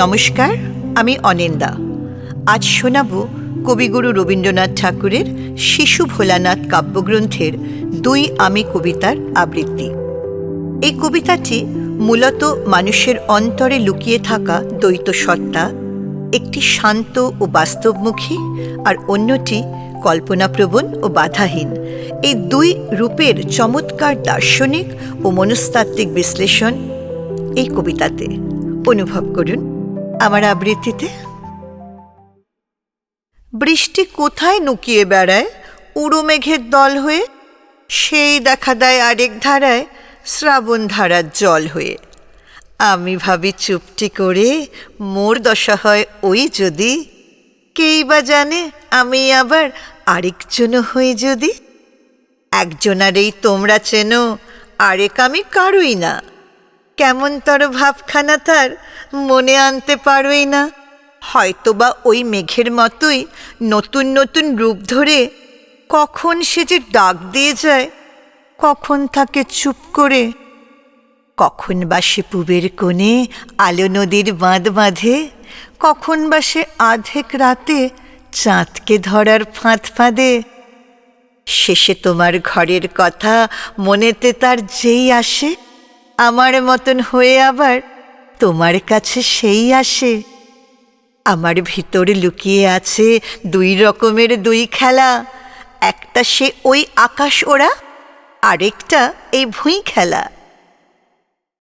নমস্কার, আমি অনিন্দা। আজ শোনাব কবিগুরু রবীন্দ্রনাথ ঠাকুরের শিশু ভোলানাথ কাব্যগ্রন্থের দুই আমি কবিতার আবৃত্তি। এই কবিতাটি মূলত মানুষের অন্তরে লুকিয়ে থাকা দ্বৈত সত্তা, একটি শান্ত ও বাস্তবমুখী আর অন্যটি কল্পনাপ্রবণ ও বাধাহীন, এই দুই রূপের চমৎকার দার্শনিক ও মনস্তাত্ত্বিক বিশ্লেষণ এই কবিতাতে অনুভব করুন আমার আবৃত্তিতে। বৃষ্টি কোথায় নুকিয়ে বেড়ায় উড়ো মেঘের দল হয়ে, সেই দেখা দেয় আরেক ধারায় শ্রাবণ ধারার জল হয়ে। আমি ভাবি চুপটি করে মোর দশা হয় ওই যদি, কেই বা জানে আমি আবার আরেকজন হই যদি। একজনারেই তোমরা চেনো, আরেক আমি কারুই না, কেমন তর ভাবখানা তার মনে আনতে পারোই না। হয়তোবা ওই মেঘের মতোই নতুন নতুন রূপ ধরে কখন সে যে ডাক দিয়ে যায়, কখন থাকে চুপ করে। কখন বা সে পুবের কোণে আলো নদীর বাঁধ বাঁধে, কখন বা সে আধেক রাতে চাঁদকে ধরার ফাঁদ ফাঁদে। শেষে তোমার ঘরের কথা মনেতে তার যেই আসে, আমার মতন হয়ে আবার তোমার কাছে সেই আসে। আমার ভিতর লুকিয়ে আছে দুই রকমের দুই খেলা, একটা সে ওই আকাশ ওড়া, আরেকটা এই ভুঁই খেলা।